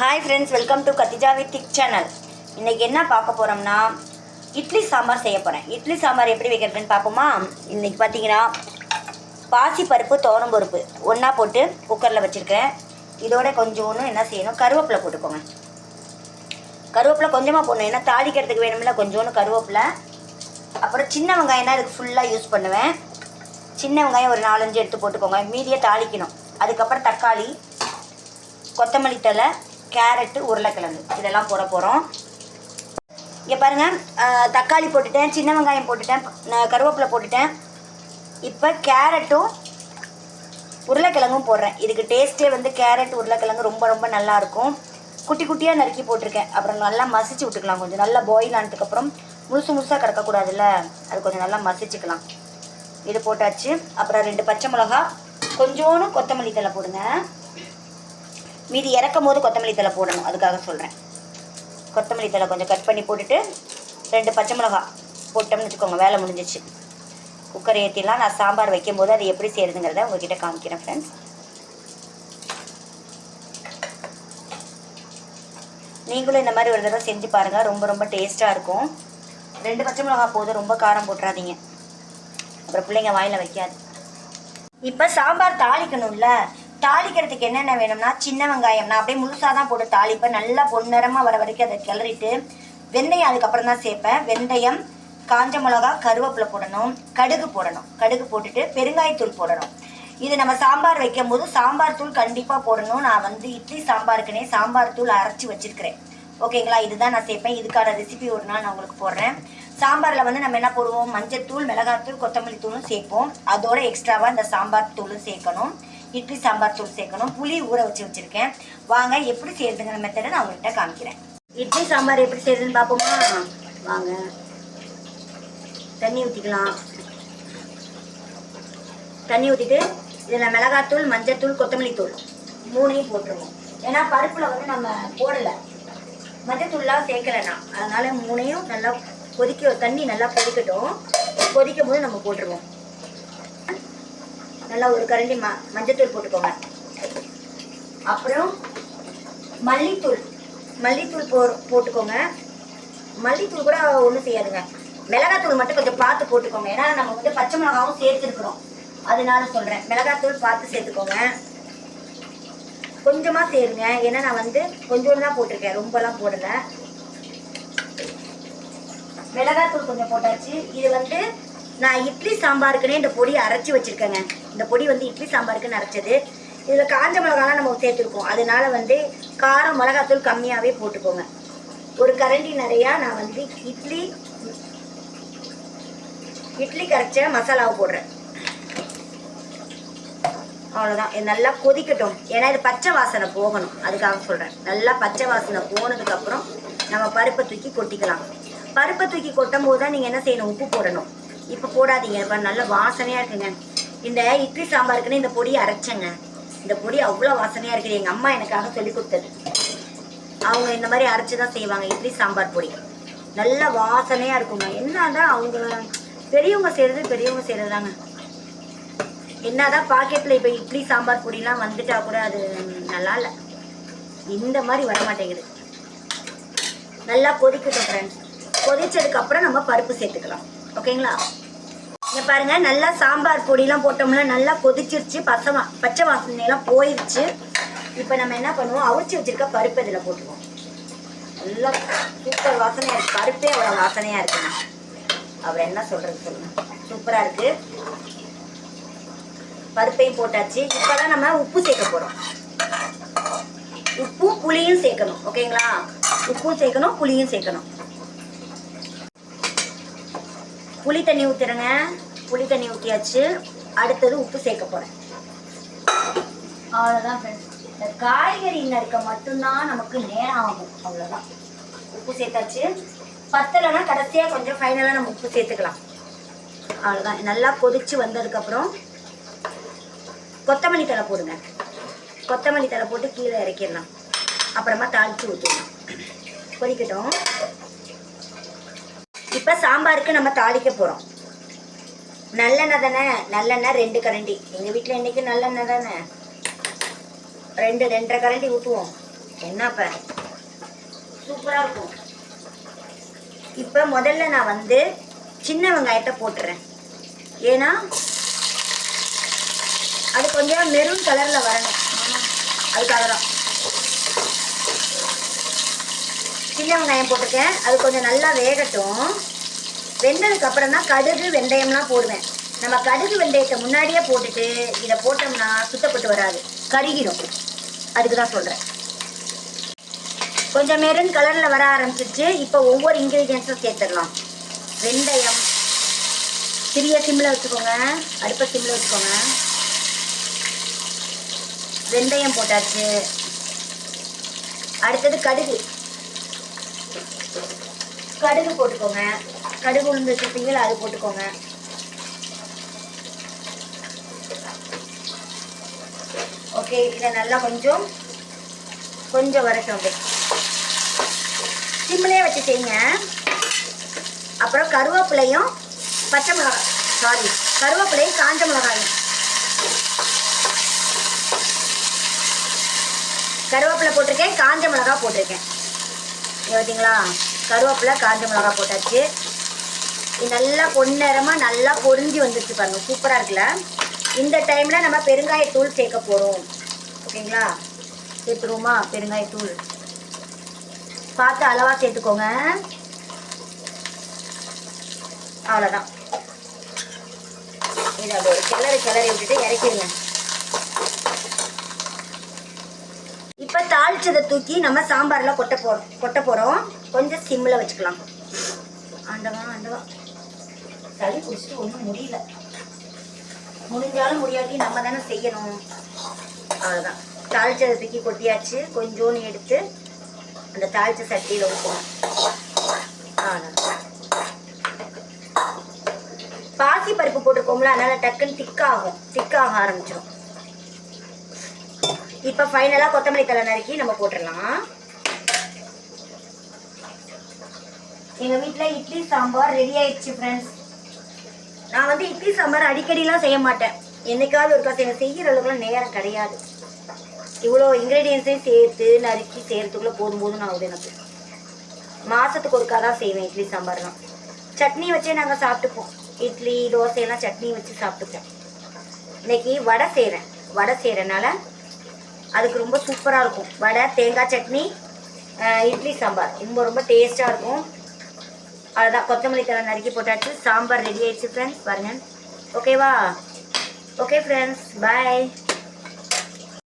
Hi friends, welcome to Khadija with thick channel. இன்றைக்கி என்ன பார்க்க போகிறோம்னா இட்லி சாம்பார் செய்ய போகிறேன். இட்லி சாம்பார் எப்படி வைக்கிறதுன்னு பார்ப்போமா? இன்றைக்கி பார்த்தீங்கன்னா பாசிப்பருப்பு துவரம்பருப்பு ஒன்றா போட்டு குக்கரில் வச்சுருக்கேன். இதோட கொஞ்சோன்னு என்ன செய்யணும், கருவேப்பிலை போட்டுக்கோங்க. கருவேப்பிலை கொஞ்சமாக போடணும், ஏன்னா தாளிக்கிறதுக்கு வேணும்ல. கொஞ்சோன்னு கருவேப்பிலை, அப்புறம் சின்ன வெங்காயம் தான் இதுக்கு ஃபுல்லாக யூஸ் பண்ணுவேன். சின்ன வெங்காயம் ஒரு 4-5 எடுத்து போட்டுக்கோங்க, மீதியை தாளிக்கணும். அதுக்கப்புறம் தக்காளி, கொத்தமல்லி தழை, கேரட்டு, உருளைக்கிழங்கு இதெல்லாம் போட போகிறோம். இங்கே பாருங்கள், தக்காளி போட்டுட்டேன், சின்ன வெங்காயம் போட்டுட்டேன், கருவேப்பிலை போட்டுட்டேன். இப்போ கேரட்டும் உருளைக்கிழங்கும் போடுறேன். இதுக்கு டேஸ்ட்டே வந்து கேரட் உருளைக்கிழங்கு ரொம்ப ரொம்ப நல்லாயிருக்கும். குட்டி குட்டியாக நறுக்கி போட்டிருக்கேன். அப்புறம் நல்லா மசிச்சு விட்டுக்கலாம். கொஞ்சம் நல்லா பாயில் ஆனதுக்கப்புறம் முழுசாக கிடக்கக்கூடாதுல்ல, அது கொஞ்சம் நல்லா மசிச்சுக்கலாம். இது போட்டாச்சு. அப்புறம் 2 பச்சை மிளகா, கொஞ்சோன்னு கொத்தமல்லி தழை போடுங்க. மீதி இறக்கும் போது கொத்தமல்லி தழை போடணும், அதுக்காக சொல்கிறேன். கொத்தமல்லி தழை கொஞ்சம் கட் பண்ணி போட்டுட்டு 2 பச்சை மிளகா போட்டோம்னு வச்சுக்கோங்க, வேலை முடிஞ்சிச்சு. குக்கர் ஏற்றிலாம் நான் சாம்பார் வைக்கும்போது அது எப்படி செய்கிறதுங்கிறத உங்ககிட்ட காமிக்கிறேன் ஃப்ரெண்ட்ஸ். நீங்களும் இந்த மாதிரி ஒரு தடவை செஞ்சு பாருங்கள், ரொம்ப ரொம்ப டேஸ்ட்டாக இருக்கும். 2 பச்சை மிளகா போதும், ரொம்ப காரம் போட்டுறாதீங்க, அப்புறம் பிள்ளைங்க வாயில் வைக்காது. இப்போ சாம்பார் தாளிக்கணும்ல, தாளிக்கிறதுக்கு என்னென்ன வேணும்னா சின்ன வெங்காயம் நான் அப்படியே முழுசாக தான் போட்டு தாளிப்பேன். நல்லா பொன்னிறமாக வர வரைக்கும் அதை கிளறிட்டு வெந்தயம் அதுக்கப்புறம் தான் சேர்ப்பேன். வெந்தயம், காஞ்ச மிளகா, கருவேப்பிலை போடணும், கடுகு போடணும். கடுகு போட்டுட்டு பெருங்காயத்தூள் போடணும். இது நம்ம சாம்பார் வைக்கும் போது சாம்பார் தூள் கண்டிப்பாக போடணும். நான் வந்து இட்லி சாம்பாருக்குனே சாம்பார் தூள் அரைச்சி வச்சுருக்கிறேன். ஓகேங்களா? இதுதான் நான் சேர்ப்பேன். இதுக்கான ரெசிபி ஒரு நாள் நான் உங்களுக்கு போடுறேன். சாம்பாரில் வந்து நம்ம என்ன போடுவோம், மஞ்சத்தூள், மிளகாத்தூள், கொத்தமல்லி தூளும் சேர்ப்போம். அதோட எக்ஸ்ட்ராவாக இந்த சாம்பார் தூளும் சேர்க்கணும். இட்லி சாம்பார் தூள் சேர்க்கணும். புளி ஊற வச்சுருக்கேன். வாங்க எப்படி செய்யறதுங்கிற மெத்தடை நான் உங்கள்கிட்ட காமிக்கிறேன். இட்லி சாம்பார் எப்படி செய்யறதுன்னு பார்ப்போமா? வாங்க. தண்ணி ஊற்றிக்கலாம். தண்ணி ஊற்றிட்டு இதில் மிளகாத்தூள், மஞ்சத்தூள், கொத்தமல்லி தூள் 3ஐயும் போட்டுருவோம். ஏன்னா பருப்பில் வந்து நம்ம போடலை, மஞ்சத்தூள்லாம் சேர்க்கலைண்ணா, அதனால் 3ஐயும் நல்லா தண்ணி நல்லா கொதிக்கட்டும். கொதிக்கும் போது நம்ம போட்டுருவோம். நல்லா ஒரு கரண்டி மஞ்சத்தூள் போட்டுக்கோங்க. அப்புறம் மல்லித்தூள் போட்டுக்கோங்க. மல்லித்தூள் கூட ஒன்றும் செய்யாதுங்க, மிளகாத்தூள் மட்டும் கொஞ்சம் பார்த்து போட்டுக்கோங்க. ஏன்னா நம்ம வந்து பச்சை மிளகாவும் சேர்த்துருக்குறோம், அதனால சொல்கிறேன். மிளகாத்தூள் பார்த்து சேர்த்துக்கோங்க. கொஞ்சமாக சேருங்க, ஏன்னா நான் வந்து கொஞ்சோண்டு தான் போட்டிருக்கேன், ரொம்பலாம் போடலை. மிளகாத்தூள் கொஞ்சம் போட்டாச்சு. இது வந்து நான் இட்லி சாம்பாருக்குன்னே இந்த பொடி அரைச்சி வச்சுருக்கேங்க. இந்த பொடி வந்து இட்லி சாம்பாருக்குன்னு அரைச்சது. இதில் காஞ்ச மிளகாலாம் நம்ம சேர்த்துருக்கோம், அதனால வந்து காரம் மிளகாத்தூள் கம்மியாகவே போட்டுக்கோங்க. ஒரு கரண்டி நிறையா நான் வந்து இட்லி கரைச்ச மசாலாவை போடுறேன். அவ்வளோதான். இது நல்லா கொதிக்கட்டும், ஏன்னா இது பச்சை வாசனை போகணும், அதுக்காக சொல்கிறேன். நல்லா பச்சை வாசனை போனதுக்கப்புறம் நம்ம பருப்பை தூக்கி கொட்டிக்கலாம். பருப்பை தூக்கி கொட்டும் போது தான் நீங்கள் என்ன செய்யணும், உப்பு போடணும். இப்போ போடாதீங்க, இப்போ நல்ல வாசனையாக இருக்குங்க. இந்த இட்லி சாம்பாருக்குன்னு இந்த பொடியை அரைச்சேங்க. இந்த பொடி அவ்வளோ வாசனையாக இருக்குது. எங்கள் அம்மா எனக்காக சொல்லி கொடுத்தது. அவங்க இந்த மாதிரி அரைச்சி தான் செய்வாங்க இட்லி சாம்பார் பொடி. நல்ல வாசனையாக இருக்குங்க. என்னதான் அவங்க பெரியவங்க செய்கிறது தாங்க. என்னதான் பாக்கெட்டில் இப்போ இட்லி சாம்பார் பொடிலாம் வந்துட்டா கூட அது நல்லா இல்லை, இந்த மாதிரி வர மாட்டேங்குது. நல்லா கொதிக்கட்டும் ஃப்ரெண்ட்ஸ். கொதிச்சதுக்கப்புறம் நம்ம பருப்பு சேர்த்துக்கலாம். ஓகேங்களா? இங்கே பாருங்கள், நல்லா சாம்பார் பொடியெலாம் போட்டோம்னா நல்லா கொதிச்சிருச்சு, பச்சை வாசனையெல்லாம் போயிடுச்சு. இப்போ நம்ம என்ன பண்ணுவோம், அவிச்சு வச்சுருக்க பருப்பு இதில் போட்டுருவோம். நல்லா சூப்பர் வாசனையாக இருக்குது. பருப்பே அவ்வளோ வாசனையாக இருக்குங்க. அவர் என்ன சொல்கிறது சொல்லுங்கள், சூப்பராக இருக்குது. பருப்பையும் போட்டாச்சு. இப்போ தான் நம்ம உப்பு சேர்க்க போகிறோம். உப்பும் புளியும் சேர்க்கணும். ஓகேங்களா? உப்பும் சேர்க்கணும், புளியும் சேர்க்கணும். புளி தண்ணி ஊற்றுறேங்க. புளி தண்ணி ஊற்றியாச்சு. அடுத்தது உப்பு சேர்க்க போகிறேன். அவ்வளோதான் ஃப்ரெண்ட்ஸ். இந்த காய்கறி நறுக்க மட்டும்தான் நமக்கு நேரம் ஆகும், அவ்வளோதான். உப்பு சேர்த்தாச்சு. பத்தலைன்னா கடைசியாக கொஞ்சம் ஃபைனலாக நம்ம உப்பு சேர்த்துக்கலாம். அவ்வளோதான். நல்லா கொதித்து வந்ததுக்கப்புறம் கொத்தமல்லி தழை போடுங்க. கொத்தமல்லி தழை போட்டு கீழே இறக்கிடலாம். அப்புறமா தாளித்து ஊற்றிடலாம். கொதிக்கட்டும். இப்போ சாம்பாருக்கு நம்ம தாளிக்க போகிறோம். நல்லெண்ணெய் தானே, நல்லெண்ணெய் 2 கரண்டி. எங்கள் வீட்டில் இன்றைக்கி நல்லெண்ணெய் தானே, 2-2.5 கரண்டி ஊற்றுவோம். என்னப்ப சூப்பராக இருக்கும். இப்போ முதல்ல நான் வந்து சின்ன வெங்காயத்தை போட்டுறேன். ஏன்னா அது கொஞ்சம் மெரூன் கலரில் வரணும், அதுக்காக தான் சின்ன வெங்காயம் போட்டிருக்கேன். அது கொஞ்சம் நல்லா வேகட்டும். வெந்ததுக்கப்புறம் தான் கடுகு வெந்தயம்லாம் போடுவேன். நம்ம கடுகு வெந்தயத்தை முன்னாடியே போட்டுட்டு இதை போட்டோம்னா சுத்தப்பட்டு வராது, கருகிடும். அதுக்கு தான் சொல்கிறேன். கொஞ்சம் மெரூன் கலரில் வர ஆரம்பிச்சிருச்சு. இப்போ ஒவ்வொரு இன்க்ரீடியன்ஸும் சேர்த்துடலாம். வெந்தயம் சிறிய சிம்மில் வச்சுக்கோங்க, அடுப்பை சிம்மில் வச்சுக்கோங்க. வெந்தயம் போட்டாச்சு. அடுத்தது கடுகு போட்டுக்கோங்க. கடுகு உளுந்து வச்சுருப்பீங்களா, அது போட்டுக்கோங்க. ஓகே, இதை நல்லா கொஞ்சம் வரட்டும். அப்படியே சிம்மிலே வச்சு செய்யுங்க. அப்புறம் கருவேப்பிலையும் காஞ்ச மிளகாயும். கருவேப்பிலை போட்டிருக்கேன், காஞ்ச மிளகா போட்டிருக்கேன். பார்த்தீங்களா, கருவேப்பிலை காஞ்ச மிளகா போட்டாச்சு. இது நல்லா பொன்னிறமாக நல்லா பொரிஞ்சு வந்துருச்சு பாருங்கள், சூப்பராக இருக்குல்ல. இந்த டைமில் நம்ம பெருங்காயத்தூள் சேர்க்க போகிறோம். ஓகேங்களா, சேர்த்துருவோமா? பெருங்காயத்தூள் பார்த்து அளவாக சேர்த்துக்கோங்க. அவ்வளோதான். இதை அப்படி ஒரு கிளறி விட்டுட்டு இறக்கிடுங்க. இப்போ தாளிச்சதை தூக்கி நம்ம சாம்பாரில் கொட்ட போகிறோம். கொஞ்சம் சிம்மில் வச்சுக்கலாம். ஆண்டவா சளி குடிச்சிட்டு ஒன்றும் முடியல. முடிஞ்சாலும் முடியாட்டி நம்ம தானே செய்யணும். அவ்வளோதான். தாளிச்சதை தூக்கி கொட்டியாச்சு. கொஞ்சோன்னு எடுத்து அந்த தாளிச்ச சட்டியில் ஊற்றணும். அவ்வளோதான். பாசி பருப்பு போட்டிருக்கோம்ல, அதனால் டக்குன்னு திக்காக ஆரம்பிச்சிடும். இப்போ ஃபைனலாக கொத்தமல்லி தழை நறுக்கி நம்ம போட்டுடலாம். எங்கள் வீட்டில் இட்லி சாம்பார் ரெடி ஆயிடுச்சு ஃப்ரெண்ட்ஸ். நான் வந்து இட்லி சாம்பார் அடிக்கடிலாம் செய்ய மாட்டேன், என்னைக்காவது ஒருக்கா செய்கிற அளவுக்குலாம் நேரம் கிடையாது. இவ்வளோ இன்க்ரீடியன்ஸையும் சேர்த்து நறுக்கி செய்கிறதுக்குள்ளே போதும் ஆகுது எனக்கு. மாதத்துக்கு ஒருக்கா தான் செய்வேன் இட்லி சாம்பார்லாம். சட்னி வச்சே நாங்கள் சாப்பிட்டுப்போம். இட்லி தோசையெல்லாம் சட்னி வச்சு சாப்பிட்டுப்போம். இன்னைக்கு வடை செய்கிறனால அதுக்கு ரொம்ப சூப்பராக இருக்கும். வடை, தேங்காய் சட்னி, இட்லி சாம்பார் ரொம்ப டேஸ்ட்டாக இருக்கும். அதுதான் கொத்தமல்லி தழை நறுக்கி போட்டாச்சு. சாம்பார் ரெடி ஆயிடுச்சு ஃப்ரெண்ட்ஸ், பாருங்கள். ஓகேவா? ஓகே ஃப்ரெண்ட்ஸ், பாய்.